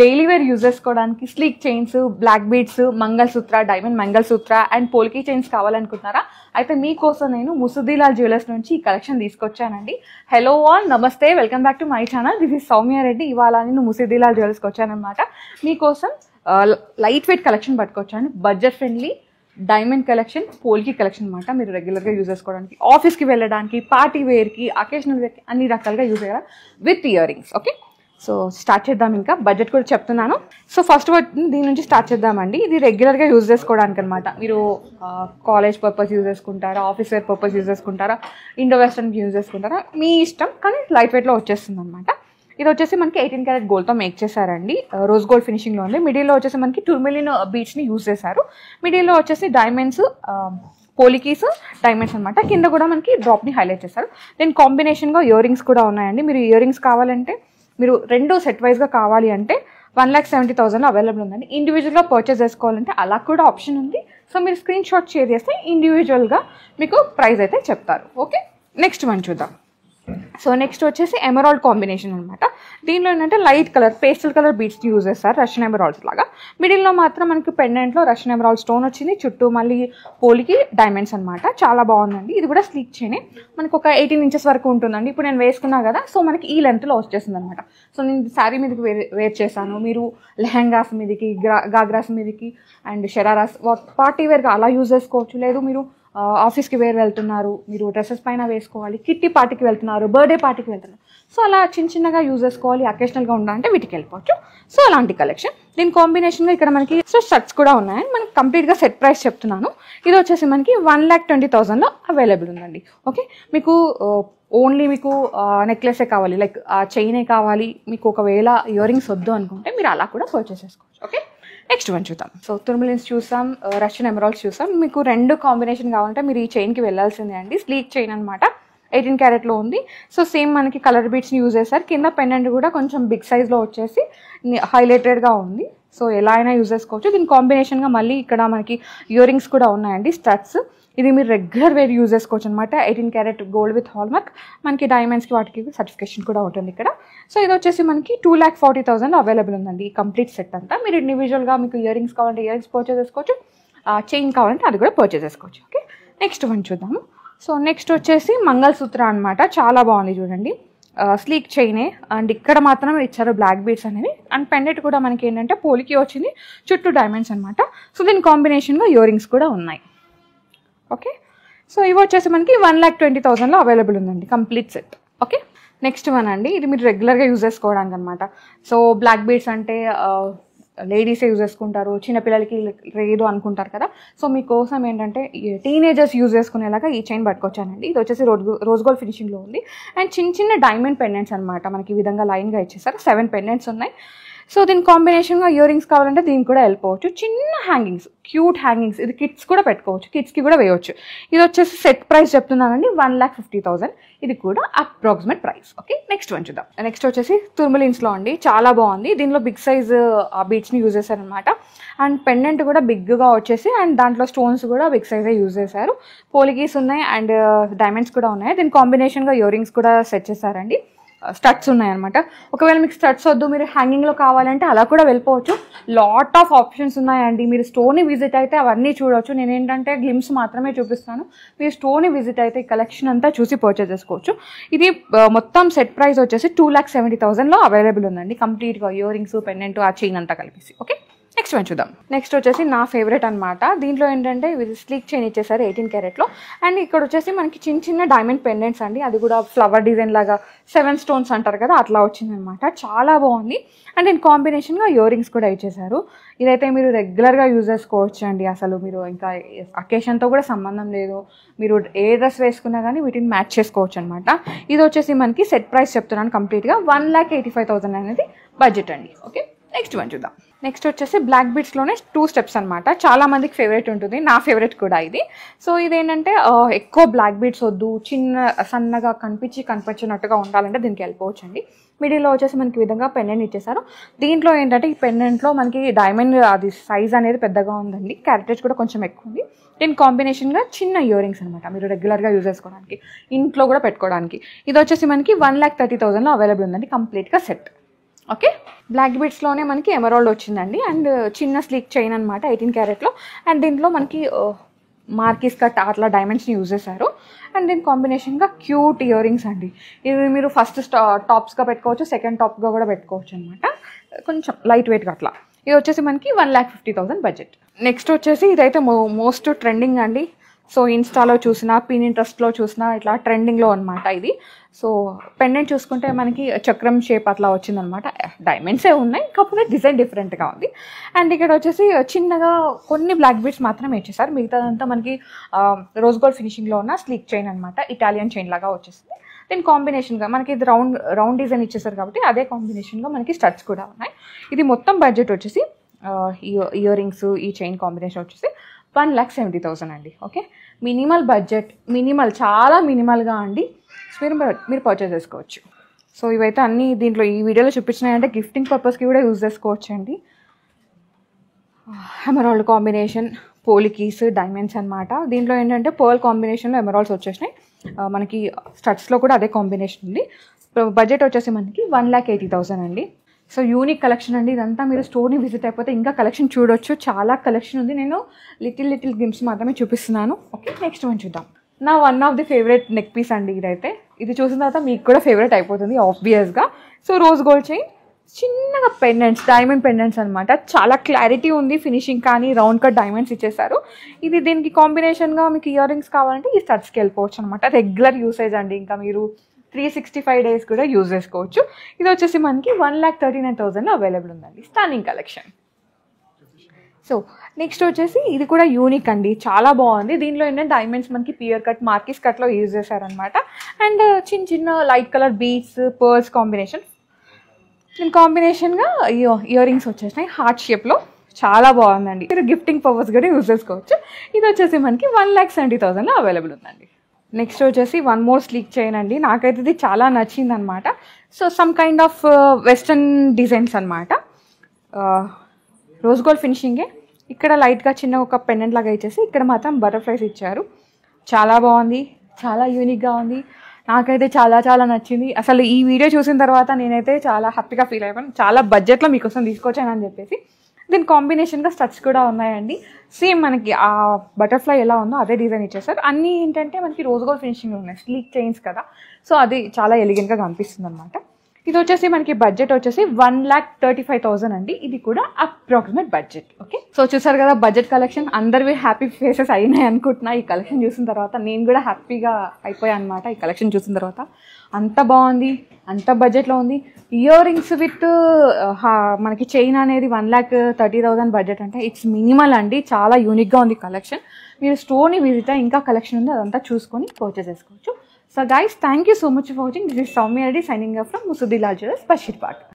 Daily wear use చేసుకోవడానికి sleek chains, black beads, mangalsutra, diamond mangalsutra and polki chains కావాలనుకుంటున్నారా? అయితే మీకోసం నేను ముసుద్దీలాల్ జ్యువెలర్స్ నుంచి ఈ కలెక్షన్ తీసుకొచ్చానండి. Hello all, namaste, welcome back to my channel. This is Soumya Reddy. ఇవాళ నేను ముసుద్దీలాల్ జ్యువెలర్స్కి వచ్చానమాట. మీకోసం లైట్ వెయిట్ కలెక్షన్ పట్టుకొచ్చాను. Budget friendly diamond collection, polki collection అనమాట. మీరు రెగ్యులర్గా యూజ్ చేసుకోవడానికి, ఆఫీస్కి వెళ్ళడానికి, పార్టీ వేర్కి, అకేషనల్ వేర్కి అన్ని రకాలుగా యూజ్ అయ్యారా with ear rings. Okay, so start చేద్దాం. ఇంకా బడ్జెట్ కూడా చెప్తున్నాను. సో ఫస్ట్ దీని నుంచి స్టార్ట్ చేద్దామండి. ఇది రెగ్యులర్గా యూజ్ చేసుకోవడానికి అనమాట. మీరు కాలేజ్ పర్పస్ యూజ్ చేసుకుంటారా, ఆఫీస్ వేర్ పర్పస్ యూజ్ చేసుకుంటారా, ఇండో వెస్టర్న్కి యూజ్ చేసుకుంటారా, మీ ఇష్టం. కానీ లైట్ వెయిట్లో వచ్చేస్తుంది అనమాట. ఇది వచ్చేసి మనకి 18 క్యారెట్ గోల్డ్తో మేక్ చేశారండి. రోజ్ గోల్డ్ ఫినిషింగ్లో ఉంది. మిడిల్లో వచ్చేసి మనకి టూర్మిలిన్ బీడ్స్ని యూజ్ చేశారు. మిడిల్లో వచ్చేసి డైమండ్స్, పోలికీస్, డైమండ్స్ అనమాట. కింద కూడా మనకి డ్రాప్ని హైలైట్ చేశారు. దీని కాంబినేషన్గా ఇయర్ రింగ్స్ కూడా ఉన్నాయండి. మీరు ఇయర్ రింగ్స్ కావాలంటే, మీరు రెండు సెట్ వైజ్గా కావాలి అంటే 1,70,000 అవైలబుల్ ఉందండి. ఇండివిజువల్గా పర్చేస్ చేసుకోవాలంటే అలా కూడా ఆప్షన్ ఉంది. సో మీరు స్క్రీన్ షాట్ షేర్ చేస్తే ఇండివిజువల్గా మీకు ప్రైస్ అయితే చెప్తారు. ఓకే, నెక్స్ట్ వన్ చూద్దాం. సో నెక్స్ట్ వచ్చేసి ఎమరాల్డ్ కాంబినేషన్ అనమాట. దీనిలో ఏంటంటే లైట్ కలర్, పేస్టల్ కలర్ బీడ్స్ని యూజ్ చేస్తారు, రష్యన్ ఎమరాల్డ్స్ లాగా. మిడిల్లో మాత్రం మనకి పెండెంట్లో రష్యన్ ఎమరాల్డ్ స్టోన్ వచ్చింది. చుట్టూ మళ్ళీ పోలికి డైమండ్స్ అనమాట. చాలా బాగుందండి. ఇది కూడా స్లీక్ చైనే. మనకు ఒక 18 ఇంచెస్ వరకు ఉంటుందండి. ఇప్పుడు నేను వేసుకున్నా కదా, సో మనకి ఈ లెంత్లో వచ్చేస్తుంది అనమాట. సో నేను శారీ మీదకి వేర్ చేశాను. మీరు లెహంగాస్ మీదకి, గాగ్రాస్ మీదకి అండ్ షరారాస్, పార్టీ వేర్గా అలా యూజ్ చేసుకోవచ్చు. లేదు మీరు ఆఫీస్కి వేర్ వెళ్తున్నారు, మీరు డ్రెస్సెస్ పైన వేసుకోవాలి, కిట్టి పార్టీకి వెళ్తున్నారు, బర్త్డే పార్టీకి వెళ్తున్నారు, సో అలా చిన్నగా యూజ్ చేసుకోవాలి, అకేషనల్గా ఉండాలంటే వీటికి వెళ్ళిపోవచ్చు. సో అలాంటి కలెక్షన్. దీని కాంబినేషన్గా ఇక్కడ మనకి షర్ట్స్ కూడా ఉన్నాయి. మనకి కంప్లీట్గా సెట్ ప్రైస్ చెప్తున్నాను. ఇది వచ్చేసి మనకి 1,20,000లో అవైలబుల్ ఉందండి. ఓకే, మీకు ఓన్లీ మీకు నెక్లెసే కావాలి, లైక్ చైనే కావాలి, మీకు ఒకవేళ ఇయర్ రింగ్స్ వద్దు అనుకుంటే మీరు అలా కూడా పర్చేస్ చేసుకోవచ్చు. ఓకే, నెక్స్ట్ వన్ చూద్దాం. సో తుర్మిలిన్స్ చూసాం, రష్యన్ ఎమరాల్డ్స్ చూసాం. మీకు రెండు కాంబినేషన్ కావాలంటే మీరు ఈ చైన్కి వెళ్ళాల్సిందే అండి. స్లీక్ చైన్ అనమాట, 18 క్యారెట్లో ఉంది. సో సేమ్ మనకి కలర్ బీడ్స్ని యూజ్ చేశారు. కింద పెండెంట్ కూడా కొంచెం బిగ్ సైజ్లో వచ్చేసి హైలైటెడ్గా ఉంది. సో ఎలా అయినా యూజ్ చేసుకోవచ్చు. దీని కాంబినేషన్గా మళ్ళీ ఇక్కడ మనకి ఇయర్ రింగ్స్ కూడా ఉన్నాయండి, స్టడ్స్. ఇది మీరు రెగ్యులర్ వేర్ యూజ్ చేసుకోవచ్చు అనమాట. 18 carat gold with hall mark. మనకి డైమండ్స్కి వాటికి సర్టిఫికేషన్ కూడా ఉంటుంది ఇక్కడ. సో ఇది వచ్చేసి మనకి 2,40,000 అవైలబుల్ ఉందండి ఈ కంప్లీట్ సెట్ అంతా. మీరు ఇండివిజువల్గా మీకు ఇయర్ రింగ్స్ కావాలంటే ఇయర్ రింగ్స్ పర్చేస్ చేసుకోవచ్చు, చైన్ కావాలంటే అది కూడా పర్చేస్ చేసుకోవచ్చు. ఓకే, నెక్స్ట్ వన్ చూద్దాము. సో నెక్స్ట్ వచ్చేసి మంగళసూత్ర అనమాట. చాలా బాగుంది చూడండి. స్లీక్ చైనే అండ్ ఇక్కడ మాత్రం ఇచ్చారు బ్లాక్ బీడ్స్ అనేవి. అండ్ పెండెంట్ కూడా మనకి ఏంటంటే పోలికి వచ్చింది, చుట్టూ డైమండ్స్ అనమాట. సో దీని కాంబినేషన్గా ఇయర్ రింగ్స్ కూడా ఉన్నాయి. ఓకే, సో ఇవి వచ్చేసి మనకి 1,20,000లో అవైలబుల్ ఉందండి complete set. Okay, next one అండి. ఇది మీరు రెగ్యులర్గా యూజ్ చేసుకోవడానికి అనమాట. సో బ్లాక్ బీడ్స్ అంటే లేడీసే యూజ్ చేసుకుంటారు, చిన్నపిల్లలకి లేదు అనుకుంటారు కదా. సో మీకోసం ఏంటంటే టీనేజర్స్ యూజ్ చేసుకునేలాగా ఈ చైన్ పట్టుకొచ్చానండి. ఇది వచ్చేసి రోజ్ గోల్డ్ ఫినిషింగ్లో ఉంది. అండ్ చిన్న డైమండ్ పెండెంట్స్ అనమాట. మనకి ఈ విధంగా లైన్గా ఇచ్చేసారు. 7 పెండెంట్స్ ఉన్నాయి. సో దీని కాంబినేషన్గా ఇయర్ రింగ్స్ కావాలంటే దీనికి కూడా వెళ్ళిపోవచ్చు. చిన్న హ్యాంగింగ్స్, క్యూట్ హ్యాంగింగ్స్. ఇది కిడ్స్ కూడా పెట్టుకోవచ్చు, కిడ్స్కి కూడా వేయవచ్చు. ఇది వచ్చేసి సెట్ ప్రైస్ చెప్తున్నానండి 1,50,000. ఇది కూడా approximate price. Okay, next one చూద్దాం. నెక్స్ట్ వచ్చేసి తుర్మిలిన్స్లో అండి. చాలా బాగుంది. దీనిలో బిగ్ సైజ్ బీడ్స్ని యూజ్ చేశారనమాట. అండ్ పెండెంట్ కూడా బిగ్గా వచ్చేసి అండ్ దాంట్లో స్టోన్స్ కూడా బిగ్ సైజే యూజ్ చేశారు. పోలిగీస్ ఉన్నాయి అండ్ డైమండ్స్ కూడా ఉన్నాయి. దీని కాంబినేషన్గా ఇయర్ రింగ్స్ కూడా సెట్ చేశారండి. స్టడ్స్ ఉన్నాయన్నమాట. ఒకవేళ మీకు స్టడ్స్ వద్దు, మీరు హ్యాంగింగ్లో కావాలంటే అలా కూడా వెళ్ళిపోవచ్చు. లాట్ ఆఫ్ ఆప్షన్స్ ఉన్నాయండి. మీరు స్టోర్ని విజిట్ అయితే అవన్నీ చూడవచ్చు. నేను ఏంటంటే గ్లిమ్స్ మాత్రమే చూపిస్తాను. మీరు స్టోర్ని విజిట్ అయితే ఈ కలెక్షన్ అంతా చూసి పర్చేస్ చేసుకోవచ్చు. ఇది మొత్తం సెట్ ప్రైస్ వచ్చేసి 2,70,000లో అవైలబుల్ ఉందండి. కంప్లీట్గా ఇయర్ రింగ్స్, పెండెంట్, ఆ చైన్ అంతా కలిపేసి. ఓకే, నెక్స్ట్ వన్ చూద్దాం. నెక్స్ట్ వచ్చేసి నా ఫేవరెట్ అనమాట. దీంట్లో ఏంటంటే ఇది స్లీక్ చైన్ ఇచ్చేసారు 18 క్యారెట్లో. అండ్ ఇక్కడ వచ్చేసి మనకి చిన్న డైమండ్ పెండెంట్స్ అండి. అది కూడా ఫ్లవర్ డిజైన్ లాగా 7 స్టోన్స్ అంటారు కదా, అట్లా వచ్చిందనమాట. చాలా బాగుంది. అండ్ దీని కాంబినేషన్గా ఇయర్ రింగ్స్ కూడా ఇచ్చేసారు. ఇదైతే మీరు రెగ్యులర్గా యూజ్ చేసుకోవచ్చు అండి. అసలు మీరు ఇంకా అకేషన్తో కూడా సంబంధం లేదు. మీరు ఏ డ్రెస్ వేసుకున్నా కానీ వీటిని మ్యాచ్ చేసుకోవచ్చు అనమాట. ఇది వచ్చేసి మనకి సెట్ ప్రైస్ చెప్తున్నాను కంప్లీట్గా 1,85,000 అనేది బడ్జెట్ అండి. ఓకే, నెక్స్ట్ వన్ చూద్దాం. నెక్స్ట్ వచ్చేసి బ్లాక్ బీడ్స్లోనే 2 స్టెప్స్ అనమాట. చాలా మందికి ఫేవరెట్ ఉంటుంది, నా ఫేవరెట్ కూడా ఇది. సో ఇదేంటంటే ఎక్కువ బ్లాక్ బీడ్స్ వద్దు, సన్నగా కనిపించినట్టుగా ఉండాలంటే దీనికి వెళ్ళిపోవచ్చు అండి. మిడిల్లో వచ్చేసి మనకి విధంగా పెండెంట్ ఇచ్చేసారు. దీంట్లో ఏంటంటే ఈ పెండెంట్లో మనకి డైమండ్ అది సైజ్ అనేది పెద్దగా ఉందండి. క్యారెటేజ్ కూడా కొంచెం ఎక్కువ ఉంది. దీని కాంబినేషన్గా చిన్న ఇయర్ రింగ్స్ అనమాట. మీరు రెగ్యులర్గా యూజ్ చేసుకోవడానికి, ఇంట్లో కూడా పెట్టుకోవడానికి. ఇది వచ్చేసి మనకి 1,30,000లో అవైలబుల్ ఉందండి కంప్లీట్గా సెట్. ఓకే, బ్లాక్ బీడ్స్లోనే మనకి ఎమరాల్డ్ వచ్చిందండి అండ్ చిన్న స్లీక్ చైన్ అనమాట 18 క్యారెట్లో. అండ్ దీంట్లో మనకి మార్కీస్ కట్ అట్లా డైమండ్స్ని యూజ్ చేశారు. అండ్ దీని కాంబినేషన్గా క్యూట్ ఇయర్ రింగ్స్ అండి. ఇవి మీరు ఫస్ట్ టాప్స్గా పెట్టుకోవచ్చు, సెకండ్ టాప్గా కూడా పెట్టుకోవచ్చు అనమాట. కొంచెం లైట్ వెయిట్గా అట్లా. ఇది వచ్చేసి మనకి 1,50,000 బడ్జెట్. నెక్స్ట్ వచ్చేసి ఇదైతే మోస్ట్ ట్రెండింగ్ అండి. సో ఇన్స్టాలో చూసినా, పినింట్రెస్ట్లో చూసినా ఇట్లా ట్రెండింగ్లో అనమాట ఇది. సో పెండెంట్ చూసుకుంటే మనకి చక్రం షేప్ అట్లా వచ్చిందనమాట. డైమండ్సే ఉన్నాయి, కాకపోతే డిజైన్ డిఫరెంట్గా ఉంది. అండ్ ఇక్కడ వచ్చేసి చిన్నగా కొన్ని బ్లాక్ బీడ్స్ మాత్రమే ఇచ్చేసారు. మిగతాదంతా మనకి రోజ్ గోల్డ్ ఫినిషింగ్లో ఉన్న స్లీక్ చైన్ అనమాట. ఇటాలియన్ చైన్ లాగా వచ్చేసింది. దీని కాంబినేషన్గా మనకి ఇది రౌండ్ డిజైన్ ఇచ్చేసారు కాబట్టి అదే కాంబినేషన్గా మనకి స్టడ్స్ కూడా ఉన్నాయి. ఇది మొత్తం బడ్జెట్ వచ్చేసి ఇయర్ రింగ్స్ ఈ చైన్ కాంబినేషన్ వచ్చేసి 1,70,000 అండి. ఓకే, మినిమల్ బడ్జెట్, చాలా మినిమల్గా అండి మీరు పర్చేస్ చేసుకోవచ్చు. సో ఇవైతే అన్నీ దీంట్లో ఈ వీడియోలో చూపించినాయంటే గిఫ్టింగ్ పర్పస్కి కూడా యూజ్ చేసుకోవచ్చు అండి. ఎమరాల్డ్ కాంబినేషన్, పోలికీస్, డైమండ్స్ అనమాట. దీంట్లో ఏంటంటే పర్ల్ కాంబినేషన్లో ఎమరాల్డ్స్ వచ్చేసినాయి. మనకి స్టడ్స్లో కూడా అదే కాంబినేషన్ ఉంది. బడ్జెట్ వచ్చేసి మనకి 1,80,000 అండి. సో యూనిక్ కలెక్షన్ అండి ఇదంతా. మీరు స్టోర్ని విజిట్ అయిపోతే ఇంకా కలెక్షన్ చూడొచ్చు, చాలా కలెక్షన్ ఉంది. నేను లిటిల్ గ్లిమ్స్ మాత్రమే చూపిస్తున్నాను. ఓకే, నెక్స్ట్ వన్ చూద్దాం. నా one of the favourite neck piece అండి ఇదైతే. ఇది చూసిన తర్వాత మీకు కూడా ఫేవరెట్ అయిపోతుంది ఆబ్వియస్గా. సో రోజ్ గోల్డ్ చైన్, చిన్నగా పెండెంట్స్, డైమండ్ పెండెంట్స్ అనమాట. చాలా క్లారిటీ ఉంది ఫినిషింగ్, కానీ రౌండ్ కట్ డైమండ్స్ ఇచ్చేసారు. ఇది దీనికి కాంబినేషన్గా మీకు ఇయర్ రింగ్స్ కావాలంటే ఈ స్టడ్స్కి వెళ్ళిపోవచ్చు అనమాట. రెగ్యులర్ యూసేజ్ అండి, ఇంకా మీరు 365 డేస్ కూడా యూజ్ చేసుకోవచ్చు. ఇది వచ్చేసి మనకి 1,39,000 అవైలబుల్ ఉందండి. Stunning collection. సో నెక్స్ట్ వచ్చేసి ఇది కూడా యూనిక్ అండి, చాలా బాగుంది. దీనిలో ఏంటంటే డైమండ్స్ మనకి పియర్ కట్, మార్కీస్ కట్లో యూజ్ చేశారనమాట. అండ్ చిన్న light colour beads, pearls combination. దీని కాంబినేషన్గా ఇయర్ రింగ్స్ వచ్చేసినాయి హార్ట్ షేప్లో, చాలా బాగుందండి. మీరు గిఫ్టింగ్ పర్పస్ కూడా యూజ్ చేసుకోవచ్చు. ఇది వచ్చేసి మనకి 1,70,000 అవైలబుల్ ఉందండి. నెక్స్ట్ వచ్చేసి వన్ మోర్ స్లీక్ చైన్ అండి. నాకైతే ఇది చాలా నచ్చింది అనమాట. So some kind of western designs అనమాట. రోజ్ గోల్డ్ ఫినిషింగే. ఇక్కడ లైట్గా చిన్న ఒక పెండెంట్ లాగా ఇచ్చేసి ఇక్కడ మాత్రం బటర్ఫ్లైస్ ఇచ్చారు. చాలా బాగుంది, చాలా యూనిక్గా ఉంది. నాకైతే చాలా నచ్చింది. అసలు ఈ వీడియో చూసిన తర్వాత నేనైతే చాలా హ్యాపీగా ఫీల్ అయిపోయాను. చాలా బడ్జెట్లో మీకోసం తీసుకొచ్చానని చెప్పేసి. దీని కాంబినేషన్గా స్టడ్స్ కూడా ఉన్నాయండి. సేమ్ మనకి ఆ బటర్ఫ్లై ఎలా ఉందో అదే డిజైన్ ఇచ్చేసారు. అన్నీ ఏంటంటే మనకి రోజ్ గోల్డ్ ఫినిషింగ్ ఉన్నాయి, స్లీక్ చైన్స్ కదా. సో అది చాలా ఎలిగెంట్గా కనిపిస్తుంది అనమాట. ఇది వచ్చేసి మనకి బడ్జెట్ వచ్చేసి 1,35,000 అండి. ఇది కూడా అప్రాక్సిమేట్ బడ్జెట్. ఓకే, సో చూసారు కదా బడ్జెట్ కలెక్షన్. అందరివి హ్యాపీ ఫేసెస్ అయినాయి అనుకుంటున్నా ఈ కలెక్షన్ చూసిన తర్వాత. నేను కూడా హ్యాపీగా అయిపోయాను అనమాట ఈ కలెక్షన్ చూసిన తర్వాత. అంత బాగుంది, అంత బడ్జెట్లో ఉంది. ఇయర్ రింగ్స్ విత్ మనకి చైన్ అనేది 1,30,000 బడ్జెట్ అంటే ఇట్స్ మినిమల్ అండి. చాలా యూనిక్గా ఉంది కలెక్షన్. మీరు స్టోర్ని విజిట్ అయ్యి ఇంకా కలెక్షన్ ఉంది అదంతా చూసుకొని పర్చేస్ చేసుకోవచ్చు. So guys, thank you so much for watching. This is Soumya Reddy signing off from Musudila Jewellers, Bashirpet.